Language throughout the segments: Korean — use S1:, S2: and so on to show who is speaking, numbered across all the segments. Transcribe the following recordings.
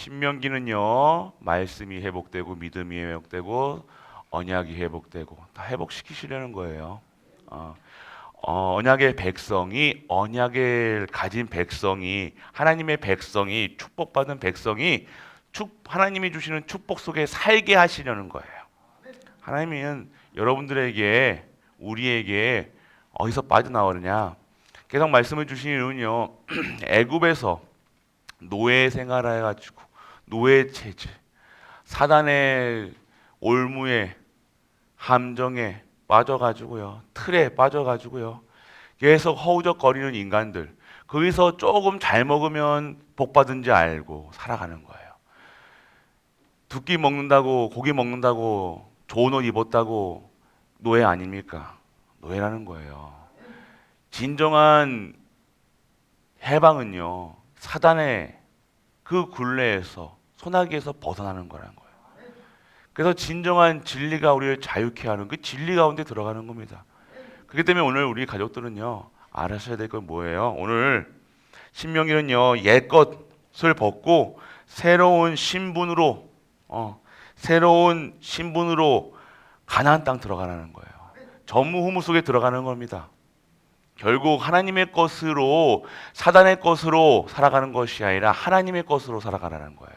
S1: 신명기는요, 말씀이 회복되고 믿음이 회복되고 언약이 회복되고 다 회복시키시려는 거예요. 어, 언약의 백성이 언약을 가진 백성이 하나님의 백성이 축복받은 백성이 하나님이 주시는 축복 속에 살게 하시려는 거예요. 하나님은 여러분들에게 우리에게 어디서 빠져나오느냐 계속 말씀을 주시는 이유는요. 애굽에서 노예 생활해 가지고 노예 체질 사단의 올무에 함정에 빠져가지고요. 틀에 빠져가지고요. 계속 허우적거리는 인간들. 거기서 조금 잘 먹으면 복 받은지 알고 살아가는 거예요. 두 끼 먹는다고 고기 먹는다고 좋은 옷 입었다고 노예 아닙니까? 노예라는 거예요. 진정한 해방은요. 사단의 그 굴레에서 소나기에서 벗어나는 거라는 거예요. 그래서 진정한 진리가 우리를 자유케 하는 그 진리 가운데 들어가는 겁니다. 그렇기 때문에 오늘 우리 가족들은요 알아셔야 될 건 뭐예요? 오늘 신명기는요 옛 것을 벗고 새로운 신분으로 가나안 땅 들어가라는 거예요. 전무후무 속에 들어가는 겁니다. 결국 하나님의 것으로 사단의 것으로 살아가는 것이 아니라 하나님의 것으로 살아가라는 거예요.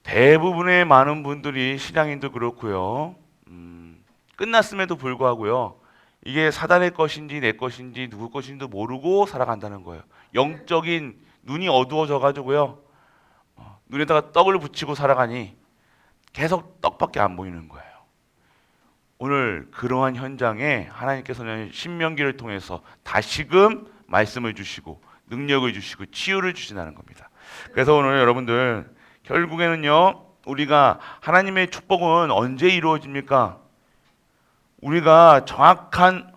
S1: 대부분의 많은 분들이 신앙인도 그렇고요. 끝났음에도 불구하고요. 이게 사단의 것인지 내 것인지 누구 것인지도 모르고 살아간다는 거예요. 영적인 눈이 어두워져 가지고요. 눈에다가 떡을 붙이고 살아가니 계속 떡밖에 안 보이는 거예요. 오늘 그러한 현장에 하나님께서는 신명기를 통해서 다시금 말씀을 주시고 능력을 주시고 치유를 주신다는 겁니다. 그래서 오늘 여러분들 결국에는요 우리가 하나님의 축복은 언제 이루어집니까? 우리가 정확한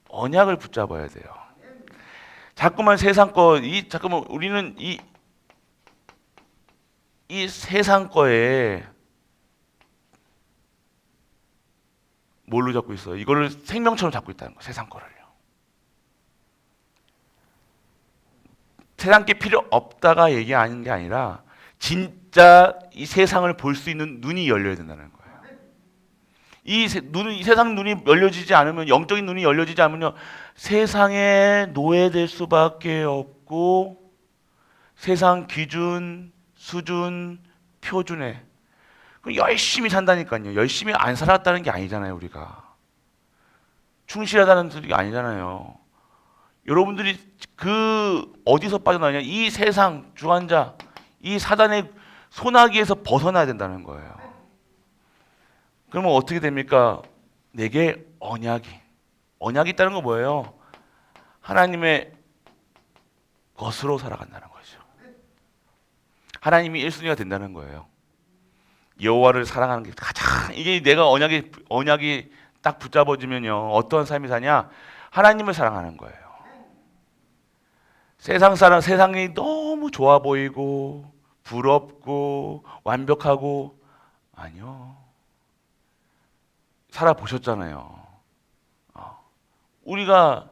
S1: 언약을 붙잡아야 돼요. 자꾸만 세상 거, 자꾸만 우리는 이 세상 거에 뭘로 잡고 있어요? 이거를 생명처럼 잡고 있다는 거예요. 세상 거를요. 세상 게 필요 없다가 얘기하는 게 아니라 진짜 이 세상을 볼 수 있는 눈이 열려야 된다는 거예요. 이 세상 눈이 열려지지 않으면 영적인 눈이 열려지지 않으면요 세상에 노예될 수밖에 없고 세상 기준, 수준, 표준에 열심히 산다니까요. 열심히 안 살았다는 게 아니잖아요. 우리가 충실하다는 소리가 아니잖아요. 여러분들이 그 어디서 빠져나오냐? 이 세상 주관자, 이 사단의 소나기에서 벗어나야 된다는 거예요. 그러면 어떻게 됩니까? 내게 언약이 있다는 건 뭐예요? 하나님의 것으로 살아간다는 거죠. 하나님이 1순위가 된다는 거예요. 여호와를 사랑하는 게 가장 이게 내가 언약이 딱 붙잡아지면요 어떤 삶이 사냐? 하나님을 사랑하는 거예요. 세상이 너무 좋아 보이고 부럽고 완벽하고 아니요. 살아보셨잖아요. 우리가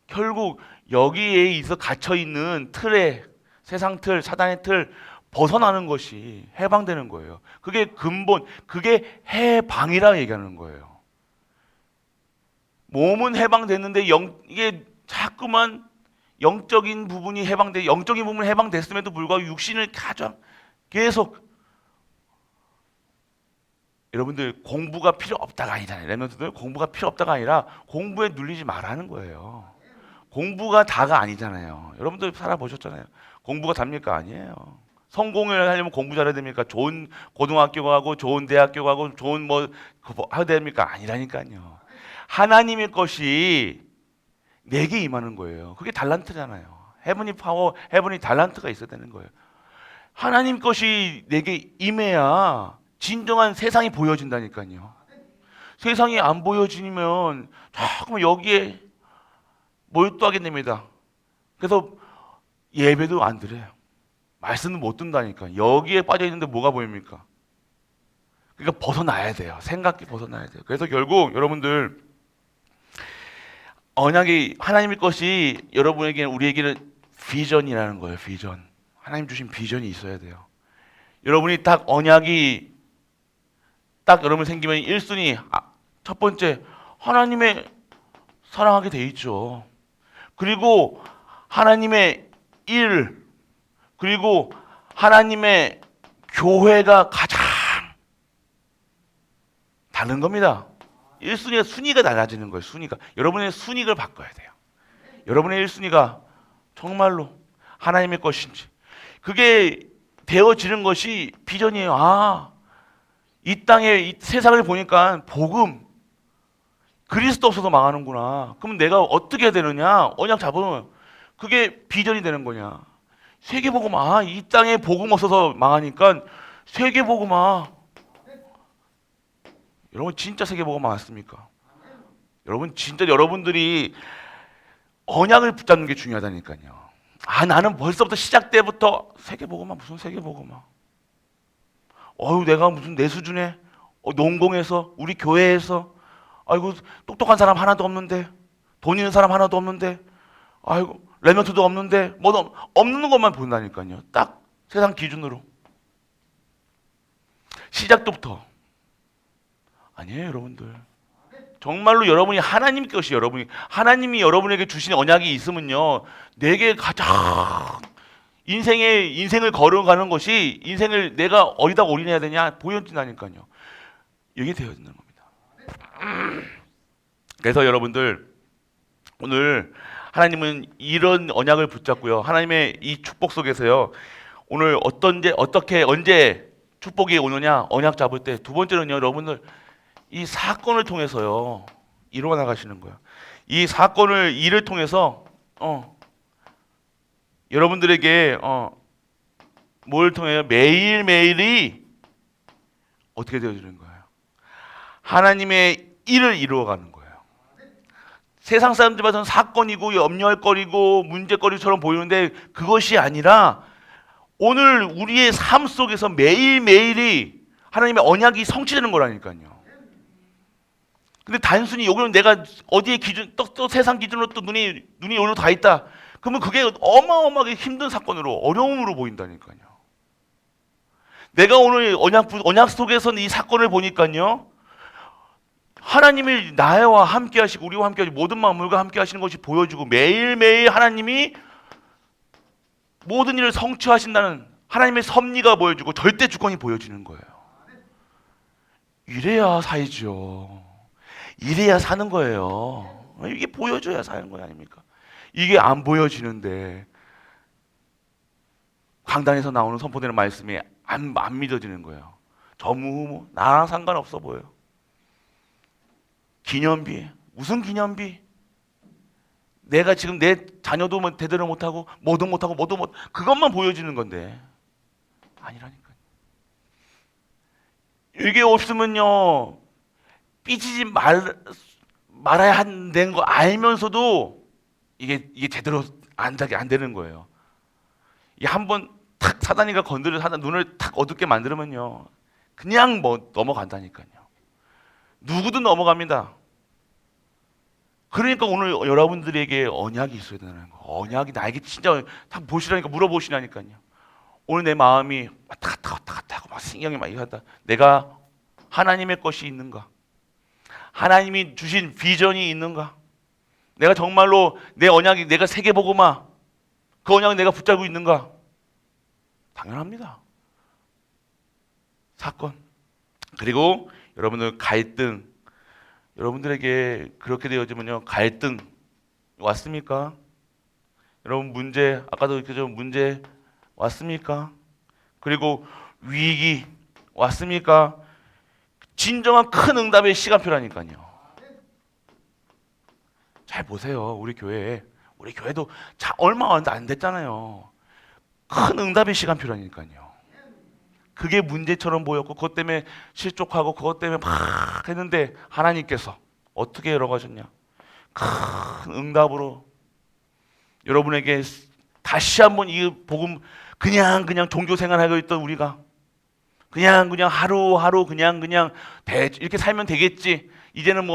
S1: 결국 여기에 있어 갇혀있는 틀에 세상 틀, 사단의 틀 벗어나는 것이 해방되는 거예요. 그게 근본, 그게 해방이라 얘기하는 거예요. 몸은 해방됐는데 이게 자꾸만 영적인 부분이 영적인 부분이 해방됐음에도 불구하고 육신을 가장 계속 여러분들 공부가 필요 없다가 아니잖아요. 렘넌트들 공부가 필요 없다가 아니라 공부에 눌리지 말라는 거예요. 공부가 다가 아니잖아요. 여러분들 살아보셨잖아요. 공부가 답니까? 아니에요. 성공을 하려면 공부 잘해야 됩니까? 좋은 고등학교 가고 좋은 대학교 가고 좋은 해야 됩니까? 아니라니까요. 하나님의 것이 내게 임하는 거예요. 그게 달란트잖아요. 헤븐이 파워, 헤븐이 달란트가 있어야 되는 거예요. 하나님 것이 내게 임해야 진정한 세상이 보여진다니까요. 세상이 안 보여지면 자꾸 여기에 몰두하게 됩니다. 그래서 예배도 안 드려요. 말씀도 못 듣는다니까. 여기에 빠져 있는데 뭐가 보입니까? 그러니까 벗어나야 돼요. 생각이 벗어나야 돼요. 그래서 결국 여러분들 언약이 하나님의 것이 여러분에게는 우리에게는 비전이라는 거예요. 비전. 하나님 주신 비전이 있어야 돼요. 여러분이 딱 언약이 딱 여러분 생기면 1순위 첫 번째 하나님의 사랑하게 돼 있죠. 그리고 하나님의 일 그리고 하나님의 교회가 가장 다른 겁니다. 1순위가 순위가 달라지는 거예요. 순위가. 여러분의 순위를 바꿔야 돼요. 여러분의 1순위가 정말로 하나님의 것인지 그게 되어지는 것이 비전이에요. 아, 이 땅에 이 세상을 보니까 복음 그리스도 없어서 망하는구나. 그럼 내가 어떻게 해야 되느냐? 언약 잡으면 그게 비전이 되는 거냐? 세계복음화. 이 땅에 복음 없어서 망하니까 세계복음화. 여러분 진짜 세계복음화 맞습니까? 여러분 진짜 여러분들이 언약을 붙잡는 게 중요하다니까요. 아, 나는 벌써부터 시작 때부터 세계복음화 무슨 세계복음화? 내가 무슨 내 수준에 농공에서 우리 교회에서 아이고 똑똑한 사람 하나도 없는데 돈 있는 사람 하나도 없는데 아이고 레멘트도 없는데 뭐 없는 것만 본다니까요. 딱 세상 기준으로 시작부터 아니에요, 여러분들. 정말로 여러분이 하나님 것이 하나님이 여러분에게 주신 언약이 있으면요, 내게 가장 인생을 걸어가는 것이 인생을 내가 어디다 올인해야 되냐 보여진다니까요. 이게 되어야 된다는 겁니다. 그래서 여러분들 오늘 하나님은 이런 언약을 붙잡고요. 하나님의 이 축복 속에서요. 오늘 어떻게 언제 축복이 오느냐 언약 잡을 때 두 번째는요. 여러분들 이 사건을 통해서요. 이루어 나가시는 거예요. 이 사건을 일을 통해서 여러분들에게 뭘 통해요? 매일매일이 어떻게 되어지는 거예요? 하나님의 일을 이루어가는 거예요. 세상 사람들 봐서는 사건이고 염려할 거리고 문제거리처럼 보이는데 그것이 아니라 오늘 우리의 삶 속에서 매일매일이 하나님의 언약이 성취되는 거라니까요. 근데 단순히 여기는 내가 어디에 기준 또 세상 기준으로 또 눈이 오늘 다 있다. 그러면 그게 어마어마하게 힘든 사건으로 어려움으로 보인다니까요. 내가 오늘 언약 속에서는 이 사건을 보니까요. 하나님이 나와 함께 하시고 우리와 함께 하시고 모든 만물과 함께 하시는 것이 보여지고 매일매일 하나님이 모든 일을 성취하신다는 하나님의 섭리가 보여지고 절대 주권이 보여지는 거예요. 이래야 살죠. 이래야 사는 거예요. 이게 보여줘야 사는 거 아닙니까? 이게 안 보여지는데 강단에서 나오는 선포되는 말씀이 안 믿어지는 거예요. 전무후무 나랑 상관없어 보여요. 기념비 무슨 기념비? 내가 지금 내 자녀도 대대로 못하고 뭐도 못하고 그것만 보여지는 건데 아니라니까요. 이게 없으면요 삐지지 말아야 한다는 거 알면서도 이게 제대로 안 되는 거예요. 이 한번 탁 사단이가 사단 눈을 탁 어둡게 만들면요 그냥 넘어간다니까요. 누구든 넘어갑니다. 그러니까 오늘 여러분들에게 언약이 있어야 되는 거. 언약이 나에게 진짜 다 보시라니까 물어보시라니까요. 오늘 내 마음이 왔다 갔다 하고 막 신경이 막 이러다. 내가 하나님의 것이 있는가? 하나님이 주신 비전이 있는가? 내가 정말로 내 언약이 내가 세계복음화 그 언약을 내가 붙잡고 있는가? 당연합니다. 사건 그리고 여러분들 갈등 여러분들에게 그렇게 되어지면요 갈등 왔습니까? 여러분 문제 아까도 그죠 문제 왔습니까? 그리고 위기 왔습니까? 진정한 큰 응답의 시간표라니까요. 잘 보세요. 우리 교회도 얼마 안 됐잖아요. 큰 응답의 시간표라니까요. 그게 문제처럼 보였고 그것 때문에 실족하고 그것 때문에 막 했는데 하나님께서 어떻게 열어가셨냐? 큰 응답으로 여러분에게 다시 한번 이 복음 그냥 종교 생활하고 있던 우리가 그냥 하루하루 그냥 이렇게 살면 되겠지. 이제는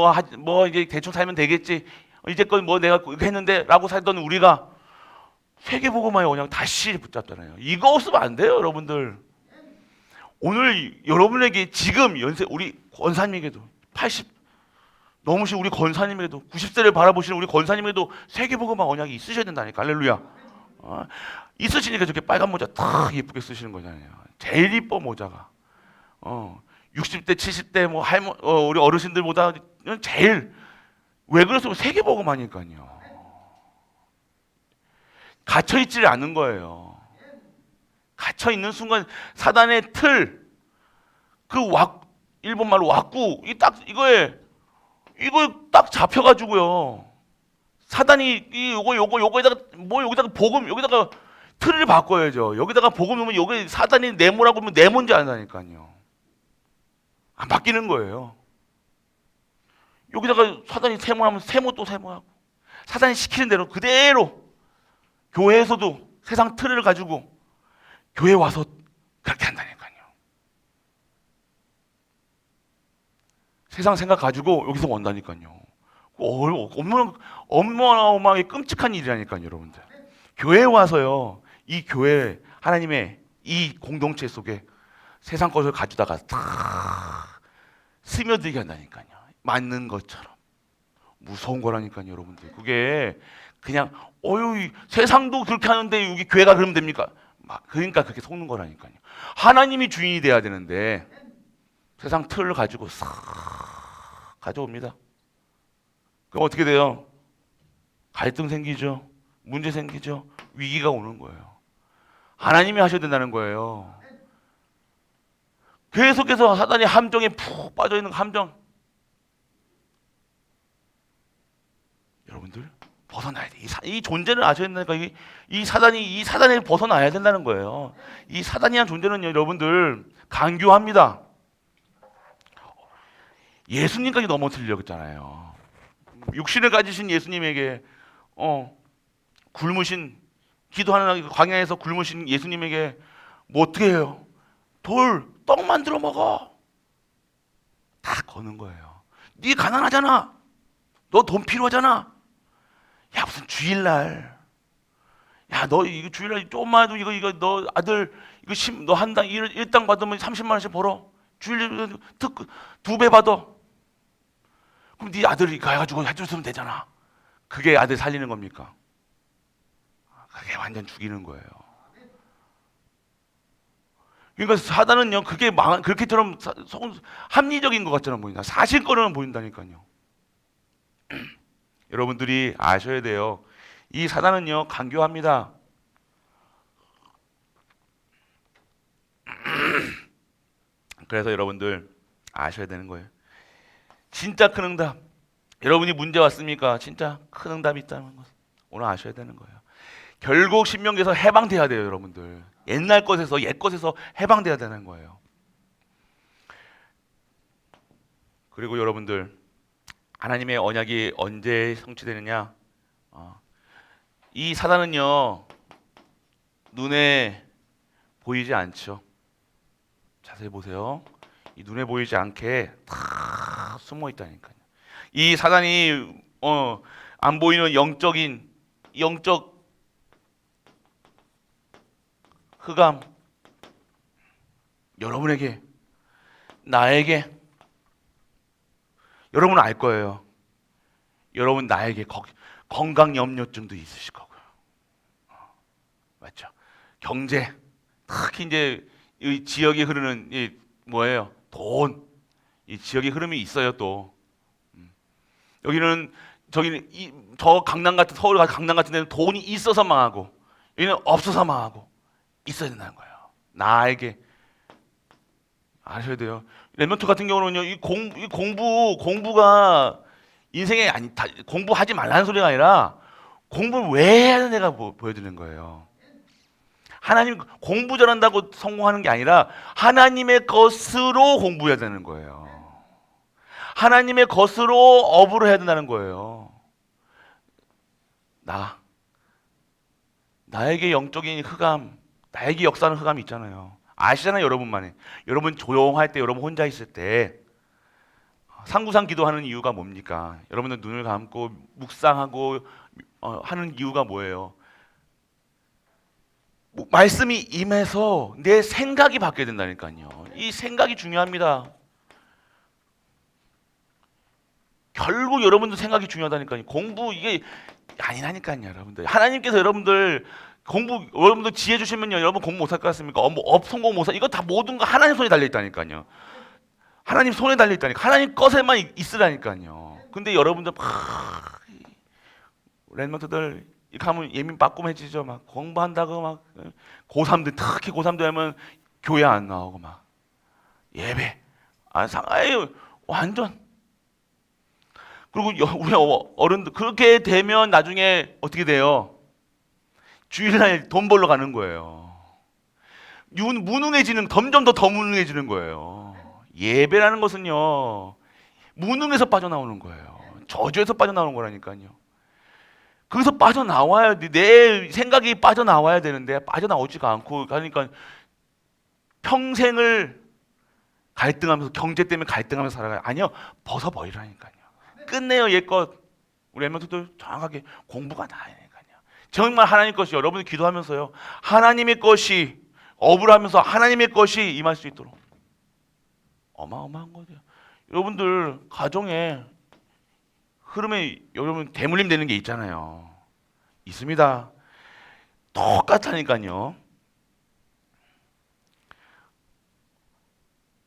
S1: 이제 대충 살면 되겠지. 이제껏 뭐 내가 이렇게 했는데라고 살던 우리가 세계복음화의 언약 다시 붙잡잖아요. 이거 없으면 안 돼요, 여러분들. 오늘 여러분에게 지금 연세 우리 권사님에게도 80 넘으신 우리 권사님에게도 90세를 바라보시는 우리 권사님에게도 세계복음화 언약이 있으셔야 된다니까. 할렐루야. 있으시니까 저렇게 빨간 모자 탁 예쁘게 쓰시는 거잖아요. 제일 이뻐 모자가. 60대 70대 뭐 우리 어르신들보다 제일 왜 그랬으면 세계복음화니까요. 갇혀 있지를 않는 거예요. 갇혀 있는 순간 사단의 틀, 일본 말로 왁구, 이거 딱 잡혀가지고요. 사단이 요거에다가 여기다가 복음, 여기다가 틀을 바꿔야죠. 여기다가 복음 넣으면 여기 사단이 네모라고 하면 네모인지 안다니까요. 안 바뀌는 거예요. 여기다가 사단이 세모하면 세모 또 세모하고, 사단이 시키는 대로 그대로 교회에서도 세상 틀을 가지고 교회 와서 그렇게 한다니까요. 세상 생각 가지고 여기서 온다니까요. 어마어마하게 끔찍한 일이라니까요, 여러분들. 교회에 와서요, 이 교회 하나님의 이 공동체 속에 세상 것을 가져다가 다 스며들게 한다니까요. 맞는 것처럼. 무서운 거라니까요, 여러분들. 그게 그냥 세상도 그렇게 하는데 여기 교회가 그러면 됩니까? 그러니까 그렇게 속는 거라니까요. 하나님이 주인이 돼야 되는데 세상 틀을 가지고 싹 가져옵니다. 그럼 어떻게 돼요? 갈등 생기죠. 문제 생기죠. 위기가 오는 거예요. 하나님이 하셔야 된다는 거예요. 계속해서 사단이 함정에 푹 빠져있는 함정. 여러분들 벗어나야 돼. 이 존재를 아셔야 된다니까. 이 사단에 벗어나야 된다는 거예요. 이 사단이란 존재는 여러분들 간교합니다. 예수님까지 넘어뜨리려고 했잖아요. 육신을 가지신 예수님에게 굶으신 기도하는 광야에서 굶으신 예수님에게 뭐 어떻게 해요? 떡 만들어 먹어. 다 거는 거예요. 네 가난하잖아. 너 돈 필요하잖아. 야, 무슨 주일날. 야, 너 이거 주일날 조금만 해도 이거 너 아들 너 한 당 일당 받으면 30만 원씩 벌어. 주일 두 배 받아. 그럼 네 아들이 가가지고 해줬으면 되잖아. 그게 아들 살리는 겁니까? 그게 완전 죽이는 거예요. 그러니까 사단은요, 그렇게처럼 합리적인 것 같잖아 보인다. 사실거리는 보인다니까요. 여러분들이 아셔야 돼요. 이 사단은요, 간교합니다. 그래서 여러분들 아셔야 되는 거예요. 진짜 큰 응답. 여러분이 문제 왔습니까? 진짜 큰 응답이 있다는 것 오늘 아셔야 되는 거예요. 결국 신명기에서 해방돼야 돼요, 여러분들. 옛날 것에서 옛 것에서 해방돼야 되는 거예요. 그리고 여러분들 하나님의 언약이 언제 성취되느냐? 이 사단은요, 눈에 보이지 않죠. 자세히 보세요. 이 눈에 보이지 않게 다 숨어 있다니까요. 이 사단이 안 보이는 영적 흑암, 여러분에게, 나에게, 여러분은 알 거예요. 여러분 나에게 건강 염려증도 있으실 거고요. 맞죠? 경제, 특히 이제 이 지역에 흐르는 뭐예요? 돈, 이 지역의 흐름이 있어요 또. 여기는 저 강남 같은 서울 강남 같은 데는 돈이 있어서 망하고 여기는 없어서 망하고 있어야 된다는 거예요. 나에게 아셔야 돼요. 레몬트 같은 경우는요, 이 공부가 인생에 공부하지 말라는 소리가 아니라 공부를 왜 해야 하는 애가 보여드리는 거예요. 하나님 공부 잘한다고 성공하는 게 아니라 하나님의 것으로 공부해야 되는 거예요. 하나님의 것으로 업으로 해야 된다는 거예요. 나에게 영적인 흑암, 나에게 역사하는 흑암이 있잖아요. 아시잖아요, 여러분만이. 여러분 조용할 때, 여러분 혼자 있을 때 상구상 기도하는 이유가 뭡니까? 여러분들 눈을 감고 묵상하고 하는 이유가 뭐예요? 말씀이 임해서 내 생각이 바뀌어야 된다니까요. 이 생각이 중요합니다. 결국 여러분들 생각이 중요하다니까요. 공부 이게 아니라니까요, 여러분들. 하나님께서 여러분들 공부 여러분들 지혜 주시면요, 여러분 공부 못할 것 같습니까? 성공 못할 이거 다 모든 거 하나님 손에 달려 있다니까요. 하나님 손에 달려 있다니까. 하나님 것에만 있으라니까요. 근데 여러분들 랩런트들 이렇게 하면 예민 빠꼼해지죠. 막 공부한다고 막 고3들 특히 고3들 하면 교회 안 나오고 막 예배 아유 완전. 그리고 우리 어른들 그렇게 되면 나중에 어떻게 돼요? 주일날 돈 벌러 가는 거예요. 무능해지는 점점 더 무능해지는 거예요. 예배라는 것은요 무능에서 빠져나오는 거예요. 저주에서 빠져나오는 거라니까요. 거기서 빠져나와야 돼. 내 생각이 빠져나와야 되는데 빠져나오지가 않고 그러니까 평생을 갈등하면서 경제 때문에 갈등하면서 살아가요. 아니요, 벗어버리라니까요. 끝내요 옛것. 우리 엠멘트들 정확하게 공부가 나야니까요. 정말 하나님 것이 여러분이 기도하면서요 하나님의 것이 어불하면서 하나님의 것이 임할 수 있도록 어마어마한 거죠. 여러분들 가정에 흐름에 여러분 대물림 되는 게 있잖아요. 있습니다. 똑같다니까요.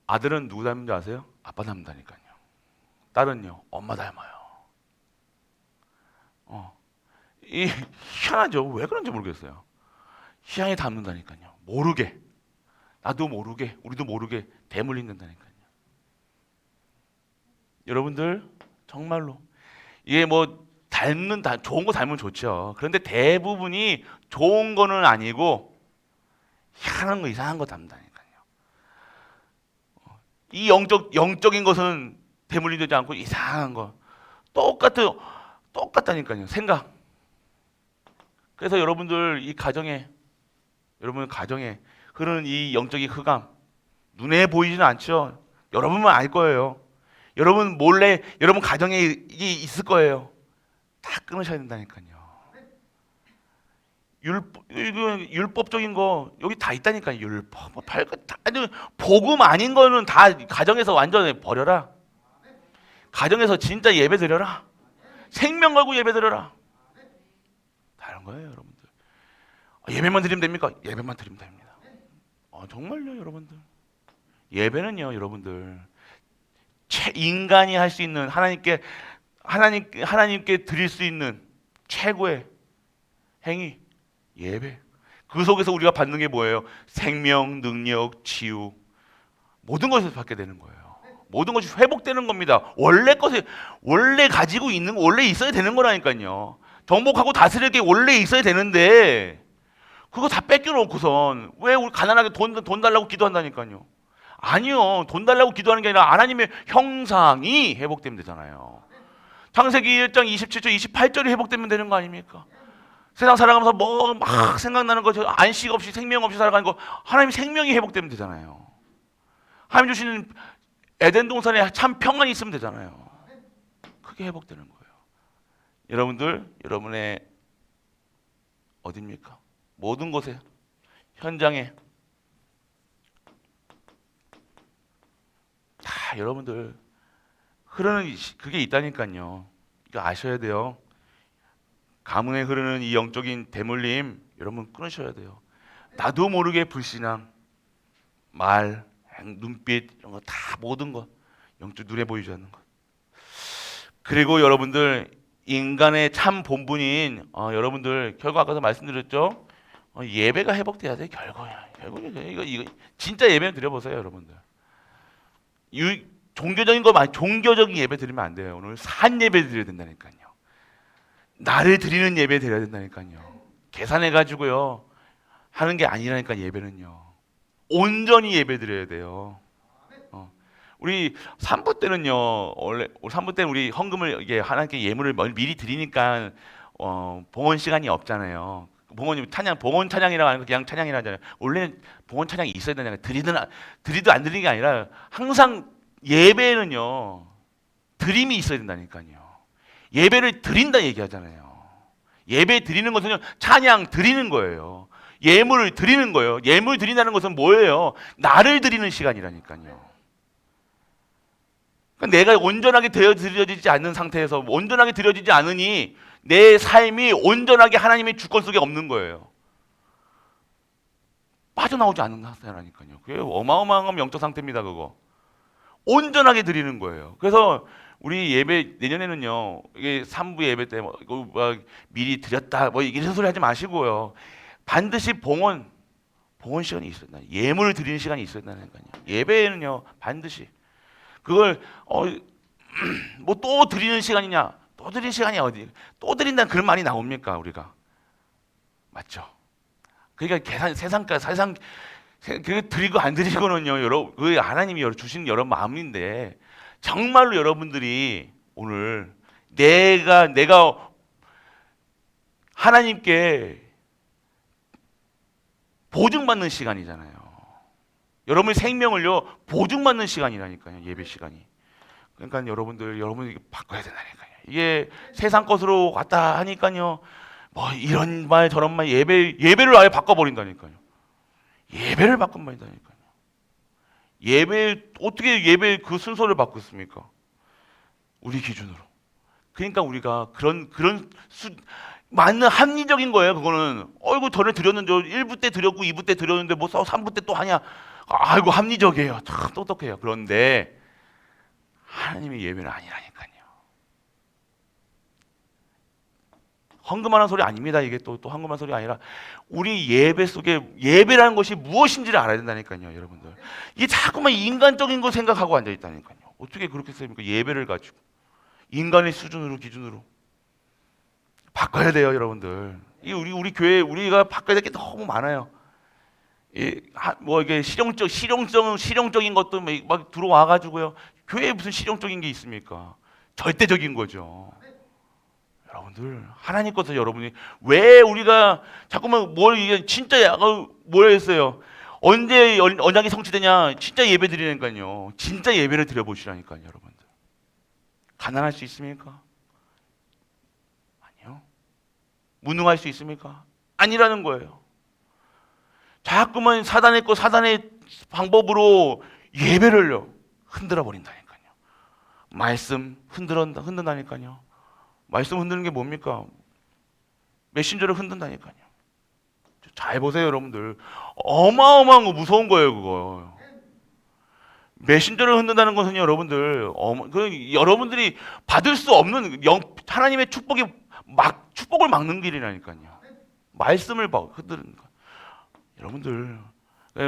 S1: 아들은 누구 닮은지 아세요? 아빠 닮는다니까요. 딸은요 엄마 닮아요. 이 희한하죠. 왜 그런지 모르겠어요. 희한히 닮는다니까요. 모르게 나도 모르게 우리도 모르게 대물림 된다니까요. 여러분들 정말로 이게 뭐 좋은 거 닮으면 좋죠. 그런데 대부분이 좋은 거는 아니고 희한한 거 이상한 거 닮는다니까요. 이 영적인 것은 대물림되지 않고 이상한 거 똑같다니까요. 생각. 그래서 여러분들 여러분 가정에 흐르는 이 영적인 흑암 눈에 보이지는 않죠. 여러분만 알 거예요. 여러분 몰래 여러분 가정에 이게 있을 거예요. 다 끊으셔야 된다니까요. 율법적인 거 여기 다 있다니까요. 율법, 복음 아닌 거는 다 가정에서 완전히 버려라. 가정에서 진짜 예배 드려라. 생명 걸고 예배 드려라. 다른 거예요, 여러분들. 예배만 드리면 됩니까? 예배만 드리면 됩니다. 정말요, 여러분들. 예배는요, 여러분들. 인간이 할 수 있는 하나님께 드릴 수 있는 최고의 행위, 예배. 그 속에서 우리가 받는 게 뭐예요? 생명, 능력, 치유, 모든 것을 받게 되는 거예요. 모든 것이 회복되는 겁니다. 원래 가지고 있는 거 원래 있어야 되는 거라니까요. 정복하고 다스릴 게 원래 있어야 되는데 그거 다 뺏겨놓고선 왜 우리 가난하게 돈 달라고 기도한다니까요. 아니요, 돈 달라고 기도하는 게 아니라 하나님의 형상이 회복되면 되잖아요. 창세기 1장 27절 28절이 회복되면 되는 거 아닙니까? 세상 살아가면서 뭐 막 생각나는 거 안식 없이 생명 없이 살아가는 거 하나님 생명이 회복되면 되잖아요. 하나님 주시는 에덴 동산에 참 평안이 있으면 되잖아요. 그게 회복되는 거예요. 여러분들 여러분의 어디입니까? 모든 곳에 현장에 다 여러분들 흐르는 그게 있다니까요. 이거 아셔야 돼요. 가문에 흐르는 이 영적인 대물림 여러분 끊으셔야 돼요. 나도 모르게 불신앙, 말, 눈빛 이런 거 다 모든 것 영적 눈에 보이지 않는 것. 그리고 여러분들 인간의 참 본분인 여러분들 결국 아까도 말씀드렸죠. 예배가 회복돼야 돼. 결국에 이거 진짜 예배 드려보세요, 여러분들. 종교적인 예배 드리면 안 돼요. 오늘 산 예배 드려야 된다니까요. 나를 드리는 예배 드려야 된다니까요. 계산해 가지고요 하는 게 아니라니까. 예배는요 온전히 예배 드려야 돼요. 우리 3부 때는요 원래 3부 때는 우리 헌금을 이게 하나님께 예물을 미리 드리니까 봉헌 시간이 없잖아요. 봉헌 찬양이라고 하는 거 그냥 찬양이라 하잖아요. 원래는 봉헌 찬양이 있어야 되잖아요. 드리든 안 드리는 게 아니라 항상 예배는요 드림이 있어야 된다니까요. 예배를 드린다 얘기하잖아요. 예배 드리는 것은 찬양 드리는 거예요. 예물을 드리는 거예요. 예물 드린다는 것은 뭐예요? 나를 드리는 시간이라니까요. 그러니까 내가 온전하게 드려지지 않는 상태에서 온전하게 드려지지 않으니 내 삶이 온전하게 하나님의 주권 속에 없는 거예요. 빠져나오지 않는 상태라니까요. 그게 어마어마한 영적 상태입니다. 그거 온전하게 드리는 거예요. 그래서 우리 예배 내년에는요, 이게 3부 예배 때 미리 드렸다 이런 소리 하지 마시고요. 반드시 봉헌 시간이 있어야 된다. 예물을 드리는 시간이 있어야 된다니까요. 예배에는요 반드시 그걸 뭐 또 드리는 시간이냐? 또 드리는 시간이 어디? 또 드린다는 그런 말이 나옵니까 우리가? 맞죠? 그러니까 세상 그 드리고 안 드리고는요, 그 하나님이 주신 여러 마음인데 정말로 여러분들이 오늘 내가 하나님께 보증받는 시간이잖아요. 여러분의 생명을요 보증받는 시간이라니까요. 예배 시간이. 그러니까 여러분들이 바꿔야 된다니까요. 이게 세상 것으로 왔다 하니까요. 뭐 이런 말 저런 말 예배를 아예 바꿔버린다니까요. 예배를 바꿔버린다니까요. 어떻게 예배 그 순서를 바꿨습니까? 우리 기준으로. 그러니까 우리가 맞는 합리적인 거예요. 그거는 이거 전에 드렸는데 1부 때 드렸고 2부 때 드렸는데 뭐 3부 때 또 하냐? 아이고 합리적이에요. 참 똑똑해요. 그런데 하나님의 예배는 아니라니까요. 헌금하는 소리 아닙니다. 이게 또 헌금하는 소리 아니라 우리 예배 속에 예배라는 것이 무엇인지를 알아야 된다니까요, 여러분들. 이게 자꾸만 인간적인 거 생각하고 앉아 있다니까요. 어떻게 그렇게 씁니까? 예배를 가지고 인간의 수준으로 기준으로 바꿔야 돼요, 여러분들. 이 우리 교회 우리가 바꿔야 될 게 너무 많아요. 이게 실용적인 것도 막 들어와 가지고요. 교회에 무슨 실용적인 게 있습니까? 절대적인 거죠. 여러분들 하나님 것을 여러분이 왜 우리가 자꾸만 이게 진짜 뭘 했어요? 언제 언약이 성취되냐? 진짜 예배 드리니까요. 진짜 예배를 드려보시라니까요, 여러분들. 가난할 수 있습니까? 아니요. 무능할 수 있습니까? 아니라는 거예요. 자꾸만 사단의 방법으로 예배를요 흔들어 버린다니까요. 말씀 흔든다니까요. 말씀 흔드는 게 뭡니까? 메신저를 흔든다니까요. 잘 보세요, 여러분들. 어마어마한 거 무서운 거예요, 그거. 메신저를 흔든다는 것은 여러분들, 여러분들이 받을 수 없는 하나님의 축복을 막는 길이라니까요. 말씀을 흔드는 거. 여러분들,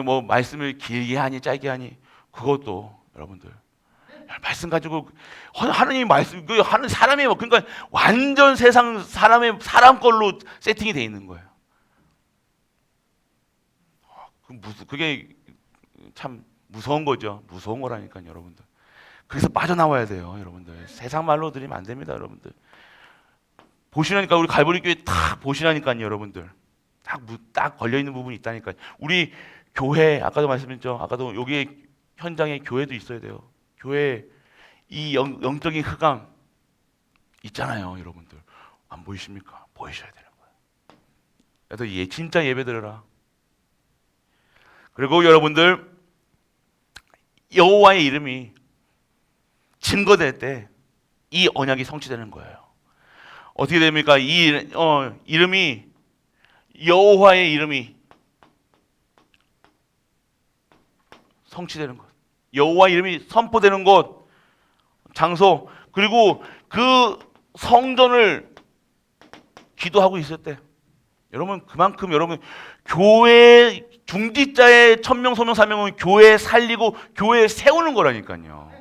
S1: 뭐 말씀을 길게 하니 짧게 하니 그것도 여러분들. 말씀 가지고 하나님이 말씀 하는 사람이 그러니까 완전 세상 사람 걸로 세팅이 돼 있는 거예요. 그게 참 무서운 거죠. 무서운 거라니까요, 여러분들. 그래서 빠져나와야 돼요, 여러분들. 세상 말로 드리면 안 됩니다, 여러분들. 보시라니까 우리 갈보리 교회 딱 보시라니까요, 여러분들. 딱 걸려 있는 부분이 있다니까요. 우리 교회 아까도 말씀드렸죠. 아까도 여기 현장에 교회도 있어야 돼요. 교회 이 영적인 흑암 있잖아요, 여러분들. 안 보이십니까? 보이셔야 되는 거예요. 그래서 진짜 예배 드려라. 그리고 여러분들 여호와의 이름이 증거될 때 이 언약이 성취되는 거예요. 어떻게 됩니까? 이름이 여호와의 이름이 성취되는 것. 여호와 이름이 선포되는 곳, 장소, 그리고 그 성전을 기도하고 있을 때 여러분 그만큼 여러분 교회 중지자의 천명 소명 사명은 교회 살리고 교회 세우는 거라니까요.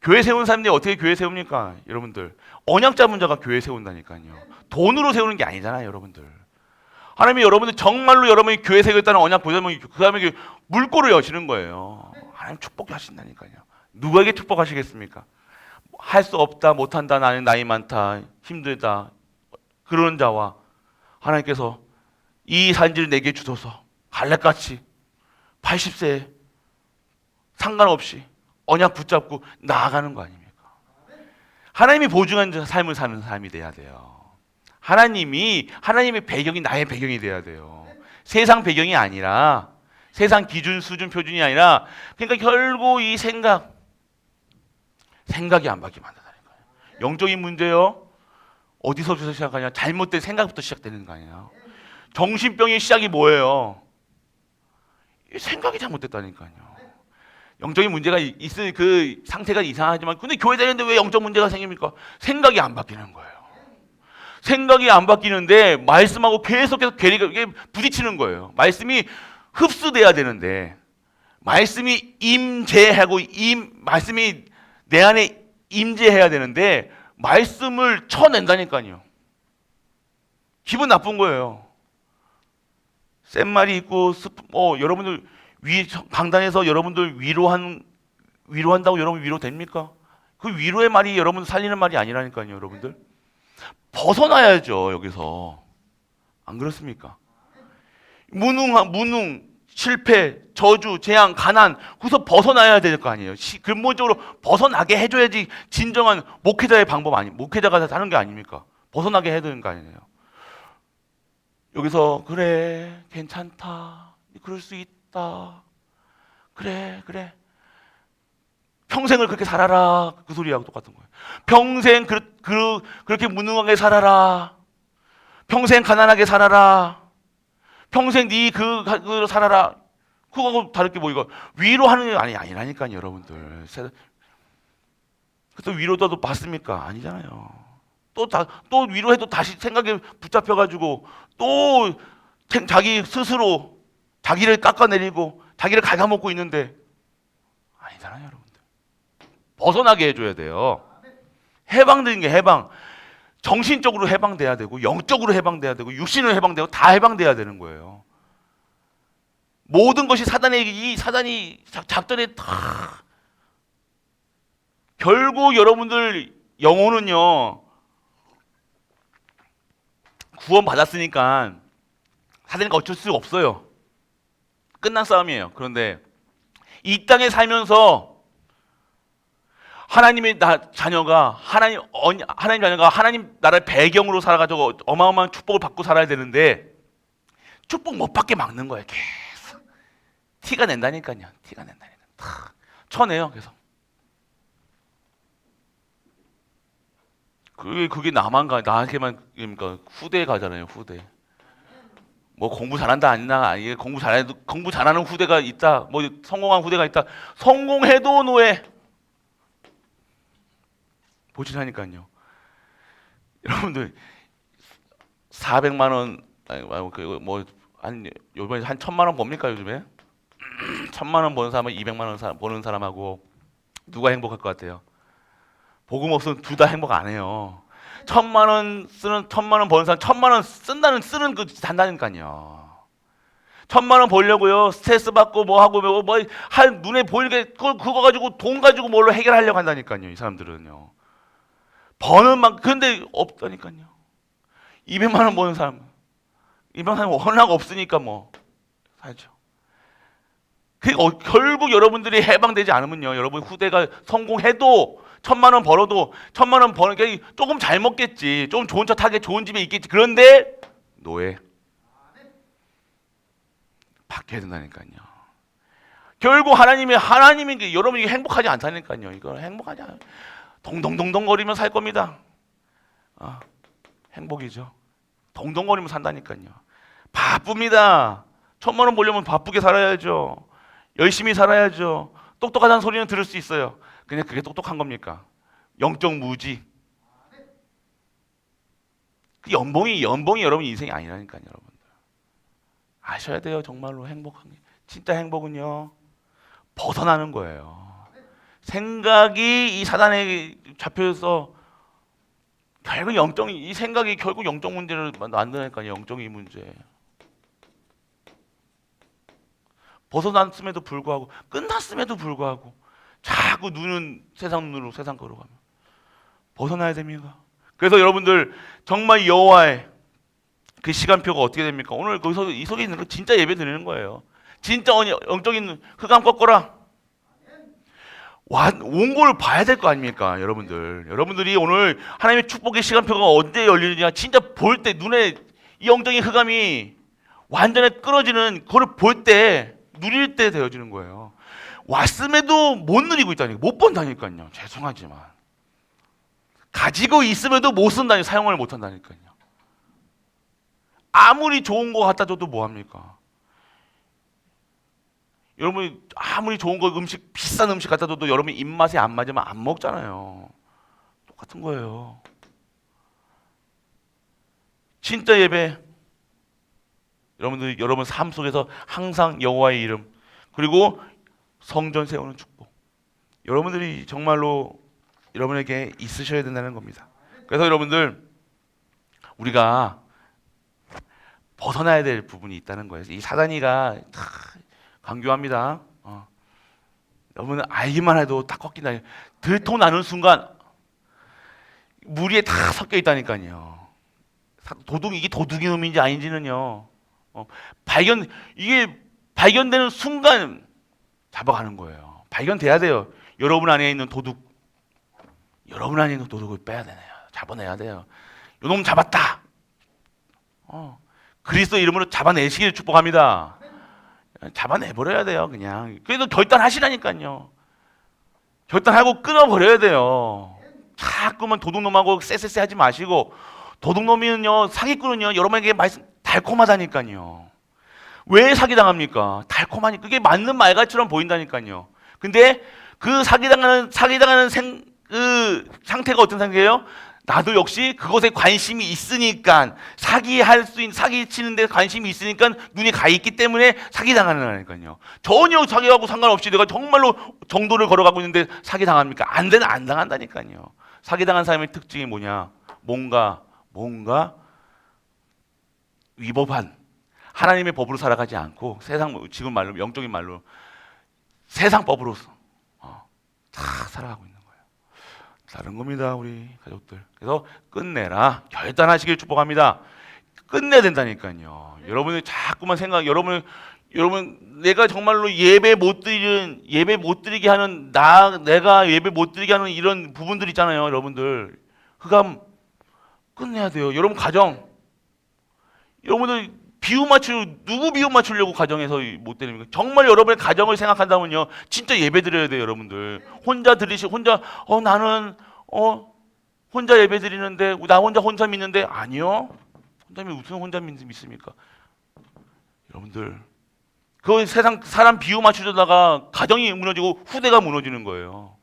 S1: 교회 세우는 사람들이 어떻게 교회 세웁니까? 여러분들 언약 잡은 자가 교회 세운다니까요. 돈으로 세우는 게 아니잖아요, 여러분들. 하나님이 여러분들 정말로 여러분이 교회 세우겠다는 언약 보자면 그 다음에 물꼬를 여시는 거예요. 하나님 축복하신다니까요. 누구에게 축복하시겠습니까? 할 수 없다, 못한다, 나는 나이 많다, 힘들다 그러는 자와 하나님께서 이 산지를 내게 주소서 갈렙같이 80세 상관없이 언약 붙잡고 나아가는 거 아닙니까? 하나님이 보증한 삶을 사는 삶이 돼야 돼요. 하나님의 배경이 나의 배경이 돼야 돼요. 세상 배경이 아니라, 세상 기준, 수준, 표준이 아니라, 그러니까 결국 이 생각이 안 바뀌면 안 된다는 거예요. 영적인 문제요. 어디서부터 시작하냐? 잘못된 생각부터 시작되는 거 아니에요. 정신병의 시작이 뭐예요? 생각이 잘못됐다니까요. 영적인 문제가 있으니 그 상태가 이상하지만, 근데 교회 다니는데 왜 영적 문제가 생깁니까? 생각이 안 바뀌는 거예요. 생각이 안 바뀌는데 말씀하고 계속해서 괴리가 부딪히는 거예요. 말씀이 흡수돼야 되는데, 말씀이 임재하고 말씀이 내 안에 임재해야 되는데 말씀을 쳐낸다니까요. 기분 나쁜 거예요. 센 말이 있고 여러분들 강단에서 여러분들 위로한다고 여러분 위로됩니까? 그 위로의 말이 여러분 살리는 말이 아니라니까요, 여러분들. 벗어나야죠, 여기서. 안 그렇습니까? 무능, 실패, 저주, 재앙, 가난, 거기서 벗어나야 될 거 아니에요. 근본적으로 벗어나게 해줘야지 진정한 목회자의 방법 목회자가 하는 게 아닙니까? 벗어나게 해야 되는 거 아니에요. 여기서 그래, 괜찮다, 그럴 수 있다, 그래, 평생을 그렇게 살아라, 그 소리하고 똑같은 거예요. 평생 그렇게 무능하게 살아라, 평생 가난하게 살아라, 평생 그로 살아라. 그거하고 다를 게 뭐 이거 위로하는 게 아니라니까요, 여러분들. 또 위로도 받습니까? 아니잖아요. 또 위로해도 다시 생각에 붙잡혀가지고 또 자기 스스로 자기를 깎아내리고 자기를 갉아먹고 있는데 아니잖아요, 여러분들. 벗어나게 해줘야 돼요. 해방되는 게 해방. 정신적으로 해방돼야 되고 영적으로 해방돼야 되고 육신으로 해방되고 다 해방돼야 되는 거예요. 모든 것이 사단이 작전에 다 결국 여러분들 영혼은요, 구원 받았으니까 사단이 어쩔 수 없어요. 끝난 싸움이에요. 그런데 이 땅에 살면서 하나님 자녀가 하나님 나라의 배경으로 살아가지고 어마어마한 축복을 받고 살아야 되는데 축복 못 받게 막는 거예요. 계속 티가 낸다니까요. 쳐내요, 계속. 그게 나한테만 그러니까 후대에 가잖아요. 후대. 뭐 공부 잘한다 아니나 공부 잘하는 후대가 있다. 뭐 성공한 후대가 있다. 성공해도 노예. 보시라니까요. 여러분들 400만 원 요번에 한 1000만 원 봅니까, 요즘에? 1000만 원 버는 사람은 200만 원 버는 사람하고 누가 행복할 것 같아요? 복음 없으면 둘 다 행복 안 해요. 1000만 원 버는 사람 1000만 원 쓰는 그 단다니까요. 1000만 원 벌려고요. 스트레스 받고 뭐 하고 할 눈에 보이는 게 그거 가지고 돈 가지고 뭘로 해결하려고 한다니까요. 이 사람들은요. 버는 만 근데 없다니까요. 200만 원 버는 사람 200만 원 워낙 없으니까 뭐 살죠. 결국 여러분들이 해방되지 않으면요, 여러분 후대가 성공해도 1000만 원 벌어도 1000만 원 버는 게 조금 잘 먹겠지, 좀 좋은 차 타게 좋은 집에 있겠지. 그런데 노예 바뀌어야 된다니까요. 결국 하나님이 여러분이 행복하지 않다니까요. 이거 행복하지 않아요. 동동동동거리면 살 겁니다. 행복이죠. 동동거리면 산다니까요. 바쁩니다. 1000만 원 벌려면 바쁘게 살아야죠. 열심히 살아야죠. 똑똑하다는 소리는 들을 수 있어요. 근데 그게 똑똑한 겁니까? 영적 무지. 연봉이 여러분 인생이 아니라니까요, 여러분들. 아셔야 돼요, 정말로 행복한 게. 진짜 행복은요, 벗어나는 거예요. 생각이 이 사단에 잡혀서 결국 이 생각이 결국 영적 문제를 만드니까요, 영적인 문제. 벗어났음에도 불구하고, 끝났음에도 불구하고 자꾸 눈은 세상 눈으로 세상 거로 가면 벗어나야 됩니다. 그래서 여러분들 정말 여호와의 그 시간표가 어떻게 됩니까? 오늘 거기서 이 속에 있는 거 진짜 예배 드리는 거예요. 진짜 영적인 흑암 꺾어라. 온 걸 봐야 될 거 아닙니까, 여러분들. 여러분들이 오늘 하나님의 축복의 시간표가 언제 열리느냐, 진짜 볼 때 눈에 이 영적인 흑암이 완전히 끊어지는 그걸 볼 때, 누릴 때 되어지는 거예요. 왔음에도 못 누리고 있다니까, 못 본다니까요. 죄송하지만 가지고 있음에도 못 쓴다니, 사용을 못 한다니까요. 아무리 좋은 거 갖다 줘도 뭐 합니까? 여러분이 아무리 좋은 거, 음식, 비싼 음식 갖다 줘도 여러분 입맛에 안 맞으면 안 먹잖아요. 똑같은 거예요. 진짜 예배, 여러분들 여러분 삶 속에서 항상 여호와의 이름, 그리고 성전 세우는 축복, 여러분들이 정말로 여러분에게 있으셔야 된다는 겁니다. 그래서 여러분들, 우리가 벗어나야 될 부분이 있다는 거예요. 이 사단이가 강교합니다. 여러분은 알기만 해도 딱 꺾인다. 들통 나는 순간 물 위에 다 섞여 있다니까요. 이게 도둑이 놈인지 아닌지는요. 이게 발견되는 순간 잡아가는 거예요. 발견돼야 돼요. 여러분 안에 있는 도둑을 빼야 되네요. 잡아내야 돼요. 요놈 잡았다. 그리스도 이름으로 잡아내시기를 축복합니다. 잡아내버려야 돼요, 그냥. 그래도 결단하시라니까요. 결단하고 끊어버려야 돼요. 자꾸만 도둑놈하고 쎄쎄쎄 하지 마시고, 도둑놈이는요, 사기꾼은요, 여러분에게 말씀 달콤하다니까요. 왜 사기당합니까? 달콤하니까. 그게 맞는 말같이처럼 보인다니까요. 근데 그 사기당하는 그 상태가 어떤 상태예요? 나도 역시 그것에 관심이 있으니까, 사기치는 데 관심이 있으니까 눈이 가 있기 때문에 사기당하는 거니까요. 전혀 사기하고 상관없이 내가 정말로 정도를 걸어가고 있는데 사기당합니까? 안 당한다니까요. 사기당한 사람의 특징이 뭐냐? 뭔가 위법한 하나님의 법으로 살아가지 않고, 지금 말로, 영적인 말로 세상 법으로 다 살아가고 있는 거예요. 다른 겁니다, 우리 가족들. 그래서 끝내라. 결단하시길 축복합니다. 끝내야 된다니까요. 여러분이 자꾸만 여러분, 내가 정말로 예배 못 드리게 하는, 내가 예배 못 드리게 하는 이런 부분들 있잖아요, 여러분들. 흑암 끝내야 돼요. 여러분 가정, 여러분들 누구 비유 맞추려고 가정에서 못 드립니까? 정말 여러분의 가정을 생각한다면요, 진짜 예배 드려야 돼요, 여러분들. 나는 혼자 예배 드리는데, 나 혼자 믿는데, 아니요. 무슨 혼자 믿습니까? 여러분들, 그 세상 사람 비유 맞추려다가 가정이 무너지고 후대가 무너지는 거예요.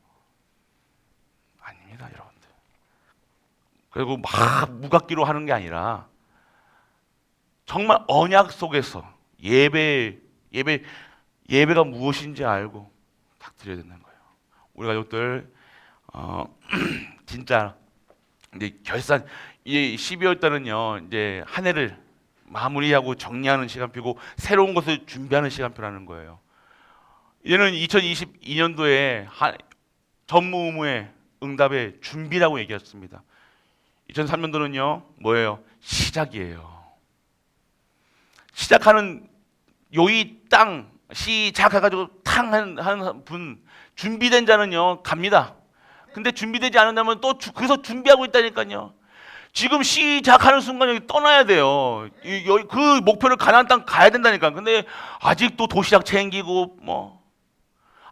S1: 아닙니다, 여러분들. 그리고 막 무각기로 하는 게 아니라, 정말 언약 속에서 예배가 무엇인지 알고 딱 드려야 된다는 거예요. 우리 가족들, 진짜 이제 결산, 이 12월 달은요, 이제 한 해를 마무리하고 정리하는 시간표고, 새로운 것을 준비하는 시간표라는 거예요. 얘는 2022년도에 전무후무의 응답의 준비라고 얘기했습니다. 2003년도는요, 뭐예요? 시작이에요. 시작하는 요이 땅 시작해가지고 탕 하는 분, 준비된 자는요 갑니다. 근데 준비되지 않는다면 또 그래서 준비하고 있다니까요. 지금 시작하는 순간 여기 떠나야 돼요. 그 목표를 가나안 땅 가야 된다니까. 근데 아직도 도시락 챙기고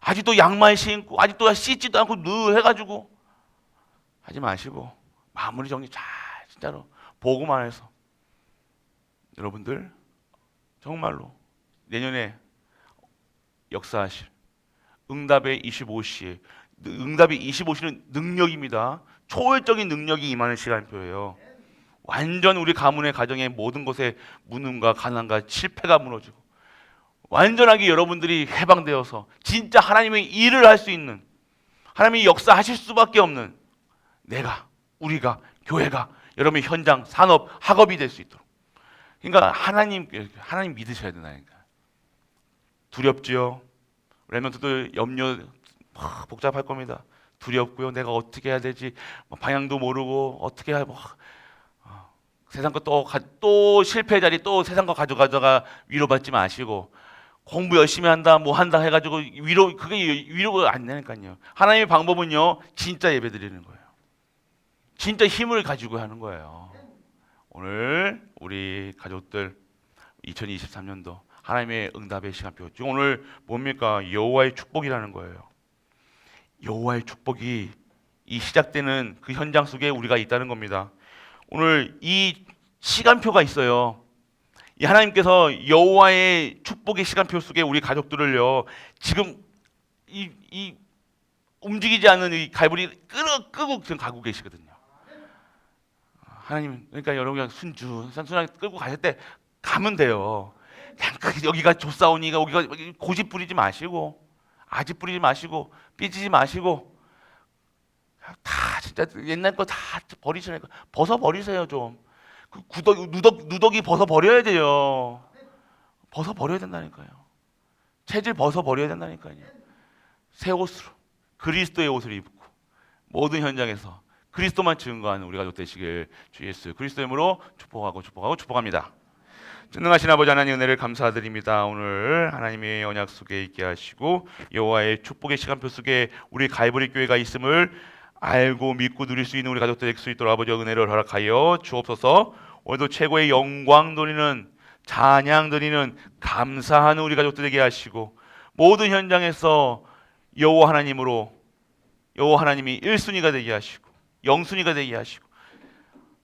S1: 아직도 양말 신고 아직도 씻지도 않고 늘 해가지고 하지 마시고 마무리 정리 잘 진짜로 보고만 해서 여러분들 정말로 내년에 역사하실 응답의 25시, 응답의 25시는 능력입니다. 초월적인 능력이 임하는 시간표예요. 완전 우리 가문의 가정의 모든 것에 무능과 가난과 실패가 무너지고 완전하게 여러분들이 해방되어서 진짜 하나님의 일을 할 수 있는, 하나님이 역사하실 수밖에 없는 우리가 교회가 여러분의 현장, 산업, 학업이 될 수 있도록. 그러니까 하나님 믿으셔야 된다니까. 두렵지요. 렘넌트들 염려 복잡할 겁니다. 두렵고요. 내가 어떻게 해야 되지? 방향도 모르고 어떻게 하고 세상 거 또 실패의 자리 또 세상 거 가져가다가 위로받지 마시고 공부 열심히 한다, 뭐 한다 해가지고 그게 위로가 안 되니까요. 하나님의 방법은요, 진짜 예배 드리는 거예요. 진짜 힘을 가지고 하는 거예요. 오늘 우리 가족들 2023년도 하나님의 응답의 시간표죠. 오늘 뭡니까? 여호와의 축복이라는 거예요. 여호와의 축복이 이 시작되는 그 현장 속에 우리가 있다는 겁니다. 오늘 이 시간표가 있어요. 이 하나님께서 여호와의 축복의 시간표 속에 우리 가족들을요, 지금 이 움직이지 않는 이 갈고리 끄고 지금 가고 계시거든요. 하나님, 그러니까 여러분 순순하게 끌고 가실 때 가면 돼요. 그냥 여기가 좋사오니까 여기가 고집 부리지 마시고, 아집 부리지 마시고, 삐지지 마시고, 다 진짜 옛날 거 다 버리시라니까. 벗어 버리세요 좀. 그 누더기 벗어 버려야 돼요. 벗어 버려야 된다니까요. 체질 벗어 버려야 된다니까요. 새 옷으로 그리스도의 옷을 입고 모든 현장에서 그리스도만 증거하는 우리가 되시길 주 예수 그리스도의 이름으로 축복합니다. 전능하신 아버지 하나님 은혜를 감사드립니다. 오늘 하나님의 언약 속에 있게 하시고 여호와의 축복의 시간표 속에 우리 갈보리 교회가 있음을 알고 믿고 누릴 수 있는 우리 가족들이 될 수 있도록 아버지 은혜를 허락하여 주옵소서. 오늘도 최고의 영광 돌리는 찬양 드리는 감사하는 우리 가족들 되게 하시고 모든 현장에서 여호와 하나님이 1순위가 되게 하시고 영순위가 되게 하시고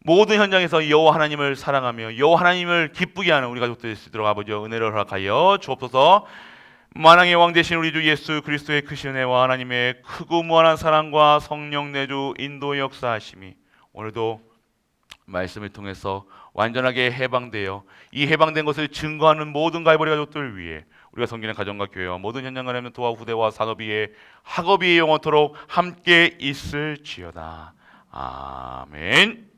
S1: 모든 현장에서 여호와 하나님을 사랑하며 여호와 하나님을 기쁘게 하는 우리 가족들 될 수 있도록 아버지 은혜를 허락하여 주옵소서. 만왕의 왕 되신 우리 주 예수 그리스도의 크신 은혜와 하나님의 크고 무한한 사랑과 성령 내주 인도 역사하심이 오늘도 말씀을 통해서 완전하게 해방되어 이 해방된 것을 증거하는 모든 갈보리 가족들 위해 우리가 섬기는 가정과 교회와 모든 현장 가려면 도와 후대와 산업위에 학업이 영원토록 함께 있을지어다. 아멘.